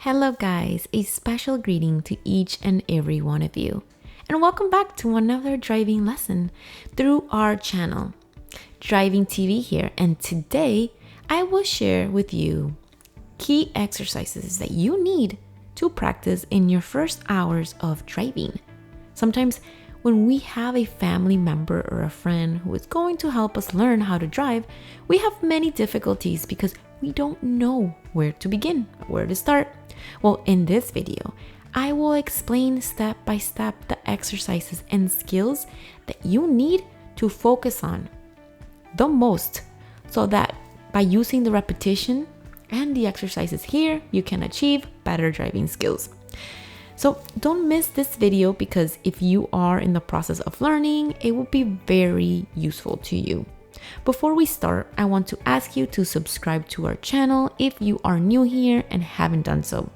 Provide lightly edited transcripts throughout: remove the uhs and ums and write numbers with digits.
Hello guys, a special greeting to each and every one of you. And welcome back to another driving lesson through our channel, Driving TV here. And today I will share with you key exercises that you need to practice in your first hours of driving. Sometimes when we have a family member or a friend who is going to help us learn how to drive, we have many difficulties because we don't know where to begin, where to start. Well, in this video, I will explain step by step the exercises and skills that you need to focus on the most so that by using the repetition and the exercises here, you can achieve better driving skills. So don't miss this video because if you are in the process of learning, it will be very useful to you. Before we start, I want to ask you to subscribe to our channel if you are new here and haven't done so.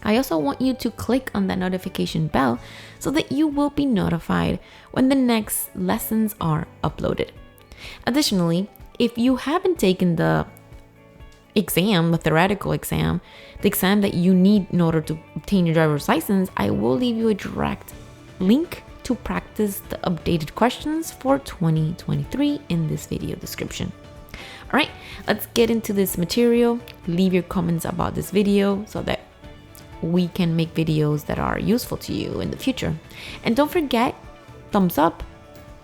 I also want you to click on that notification bell so that you will be notified when the next lessons are uploaded. Additionally, if you haven't taken the theoretical exam, the exam that you need in order to obtain your driver's license, I will leave you a direct link to practice the updated questions for 2023 in this video description. All right, let's get into this material. Leave your comments about this video so that we can make videos that are useful to you in the future. And don't forget, thumbs up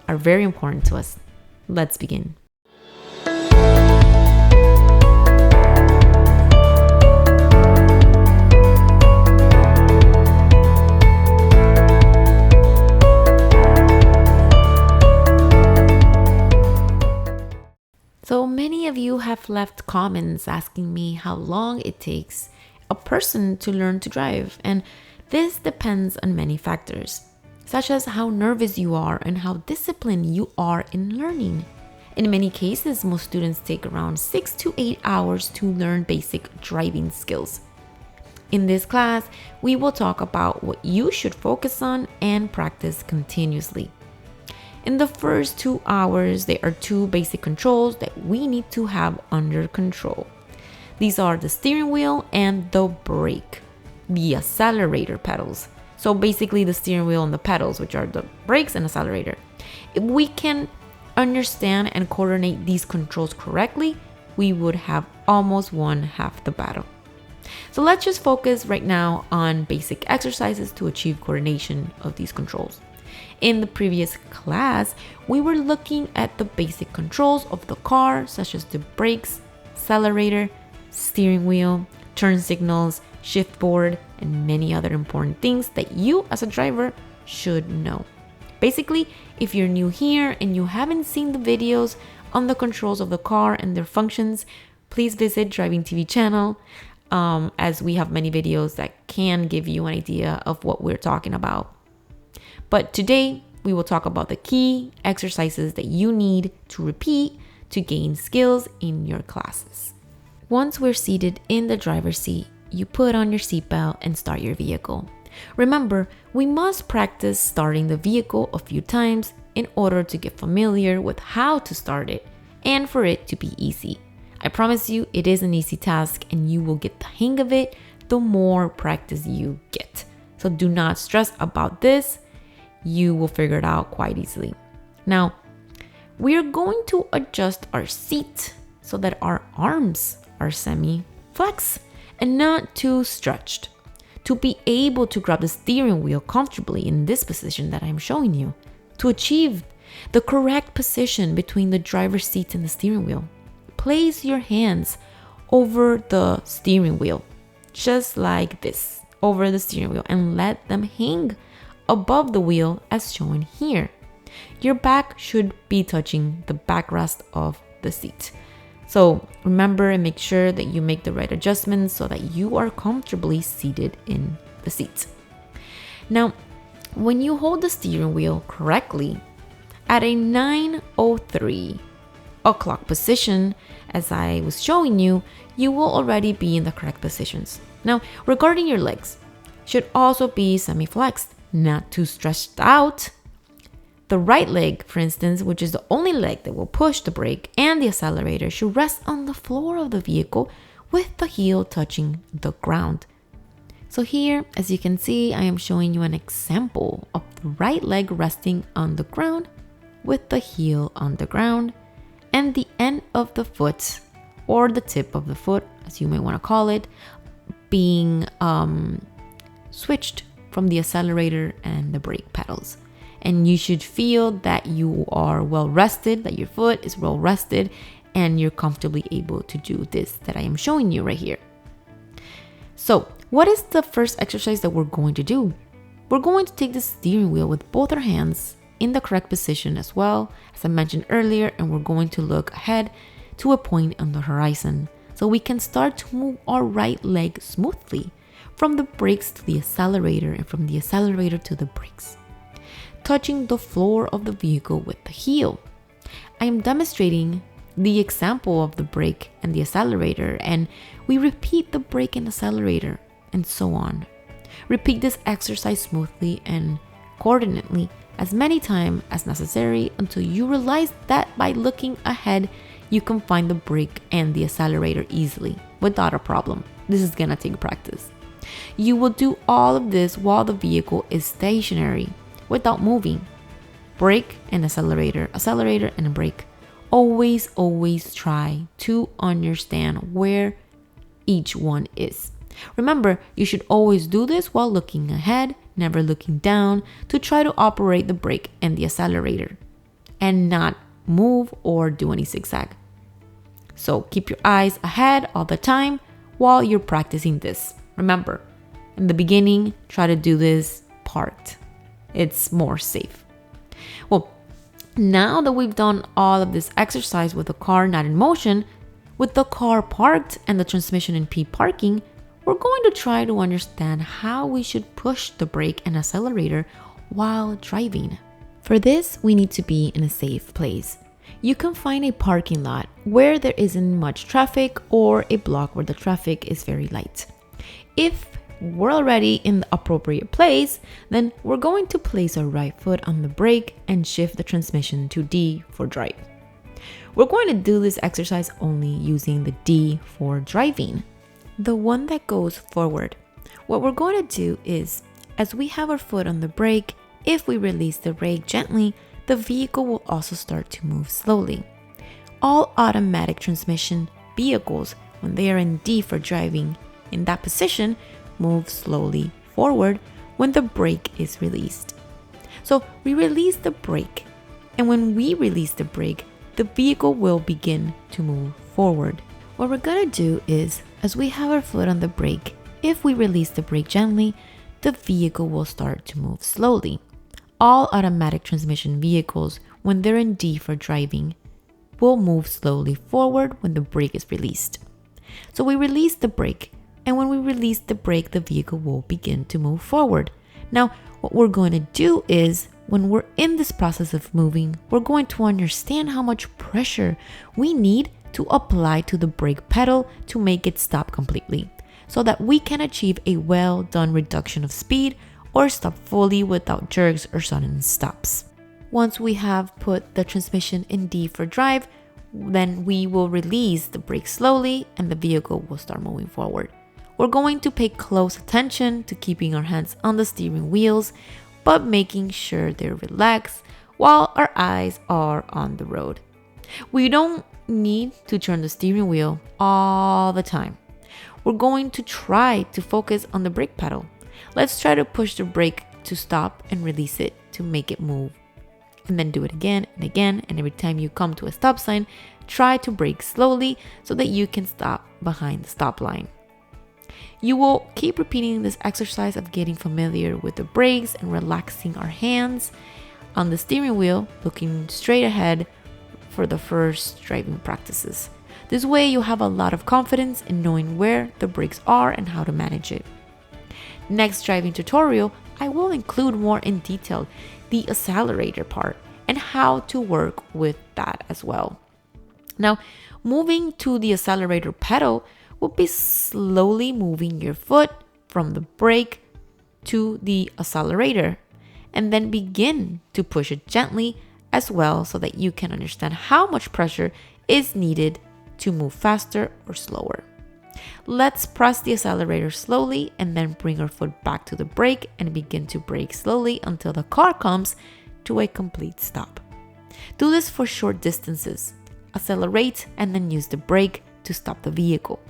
are very important to us. Let's begin. So many of you have left comments asking me how long it takes a person to learn to drive, and this depends on many factors, such as how nervous you are and how disciplined you are in learning. In many cases, most students take around 6 to 8 hours to learn basic driving skills. In this class, we will talk about what you should focus on and practice continuously. In the first 2 hours, there are 2 basic controls that we need to have under control. These are the steering wheel and the brake, the accelerator pedals. So basically the steering wheel and the pedals, which are the brakes and accelerator. If we can understand and coordinate these controls correctly, we would have almost won half the battle. So let's just focus right now on basic exercises to achieve coordination of these controls. In the previous class, we were looking at the basic controls of the car, such as the brakes, accelerator, steering wheel, turn signals, shift board, and many other important things that you as a driver should know. Basically, if you're new here and you haven't seen the videos on the controls of the car and their functions, please visit Driving TV channel, as we have many videos that can give you an idea of what we're talking about. But today, we will talk about the key exercises that you need to repeat to gain skills in your classes. Once we're seated in the driver's seat, you put on your seatbelt and start your vehicle. Remember, we must practice starting the vehicle a few times in order to get familiar with how to start it and for it to be easy. I promise you, it is an easy task and you will get the hang of it the more practice you get. So do not stress about this. You will figure it out quite easily. Now, we are going to adjust our seat so that our arms are semi-flex and not too stretched to be able to grab the steering wheel comfortably in this position that I'm showing you. To achieve the correct position between the driver's seat and the steering wheel, place your hands over the steering wheel, just like this, over the steering wheel, and let them hang above the wheel as shown here. Your back should be touching the backrest of the seat. So remember and make sure that you make the right adjustments so that you are comfortably seated in the seat. Now, when you hold the steering wheel correctly at a 9:03 o'clock position, as I was showing you, you will already be in the correct positions. Now, regarding your legs, should also be semi-flexed, not too stretched out. The right leg, for instance, which is the only leg that will push the brake and the accelerator, should rest on the floor of the vehicle with the heel touching the ground. So here, as you can see, I am showing you an example of the right leg resting on the ground with the heel on the ground and the end of the foot, or the tip of the foot, as you may want to call it, being switched from the accelerator and the brake pedals. And you should feel that you are well rested, that your foot is well rested, and you're comfortably able to do this that I am showing you right here. So, what is the first exercise that we're going to do? We're going to take the steering wheel with both our hands in the correct position as well, as I mentioned earlier, and we're going to look ahead to a point on the horizon so we can start to move our right leg smoothly from the brakes to the accelerator and from the accelerator to the brakes, touching the floor of the vehicle with the heel. I am demonstrating the example of the brake and the accelerator, and we repeat the brake and accelerator and so on. Repeat this exercise smoothly and coordinately as many times as necessary until you realize that by looking ahead, you can find the brake and the accelerator easily without a problem. This is gonna take practice. You will do all of this while the vehicle is stationary, without moving. Brake and accelerator, accelerator and brake. Always try to understand where each one is. Remember, you should always do this while looking ahead, never looking down, to try to operate the brake and the accelerator and not move or do any zigzag. So keep your eyes ahead all the time while you're practicing this. Remember, in the beginning, try to do this parked. It's more safe. Well, now that we've done all of this exercise with the car not in motion, with the car parked and the transmission in P parking, we're going to try to understand how we should push the brake and accelerator while driving. For this, we need to be in a safe place. You can find a parking lot where there isn't much traffic or a block where the traffic is very light. If we're already in the appropriate place, then we're going to place our right foot on the brake and shift the transmission to D for drive. We're going to do this exercise only using the D for driving, the one that goes forward. What we're going to do is, as we have our foot on the brake, if we release the brake gently, the vehicle will also start to move slowly. All automatic transmission vehicles, when they are in D for driving, in that position, move slowly forward when the brake is released. So we release the brake, and when we release the brake, the vehicle will begin to move forward. What we're gonna do is, as we have our foot on the brake, if we release the brake gently, the vehicle will start to move slowly. All automatic transmission vehicles, when they're in D for driving, will move slowly forward when the brake is released. So we release the brake, and when we release the brake, the vehicle will begin to move forward. Now, what we're going to do is, when we're in this process of moving, we're going to understand how much pressure we need to apply to the brake pedal to make it stop completely, so that we can achieve a well done reduction of speed or stop fully without jerks or sudden stops. Once we have put the transmission in D for drive, then we will release the brake slowly and the vehicle will start moving forward. We're going to pay close attention to keeping our hands on the steering wheels, but making sure they're relaxed while our eyes are on the road. We don't need to turn the steering wheel all the time. We're going to try to focus on the brake pedal. Let's try to push the brake to stop and release it to make it move. And then do it again and again, and every time you come to a stop sign, try to brake slowly so that you can stop behind the stop line. You will keep repeating this exercise of getting familiar with the brakes and relaxing our hands on the steering wheel, looking straight ahead for the first driving practices. This way you'll have a lot of confidence in knowing where the brakes are and how to manage it. Next driving tutorial, I will include more in detail the accelerator part and how to work with that as well. Now, moving to the accelerator pedal will be slowly moving your foot from the brake to the accelerator, and then begin to push it gently as well so that you can understand how much pressure is needed to move faster or slower. Let's press the accelerator slowly and then bring our foot back to the brake and begin to brake slowly until the car comes to a complete stop. Do this for short distances. Accelerate and then use the brake to stop the vehicle.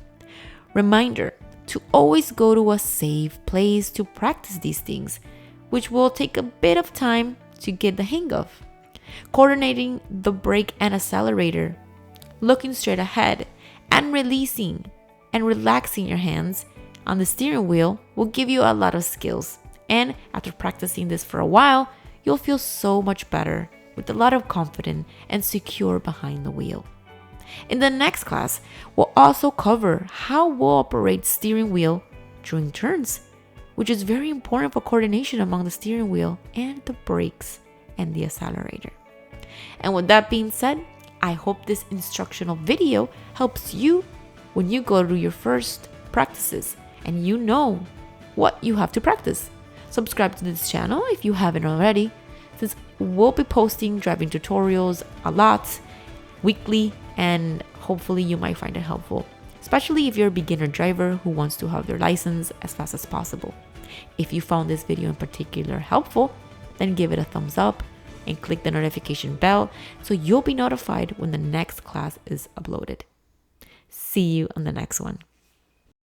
Reminder to always go to a safe place to practice these things, which will take a bit of time to get the hang of. Coordinating the brake and accelerator, looking straight ahead, and releasing and relaxing your hands on the steering wheel will give you a lot of skills. And after practicing this for a while, you'll feel so much better with a lot of confidence and secure behind the wheel. In the next class, we'll also cover how we'll operate steering wheel during turns, which is very important for coordination among the steering wheel and the brakes and the accelerator. And with that being said, I hope this instructional video helps you when you go to your first practices and you know what you have to practice. Subscribe to this channel if you haven't already, since we'll be posting driving tutorials a lot weekly, and hopefully you might find it helpful, especially if you're a beginner driver who wants to have their license as fast as possible. If you found this video in particular helpful, then give it a thumbs up and click the notification bell so you'll be notified when the next class is uploaded. See you on the next one.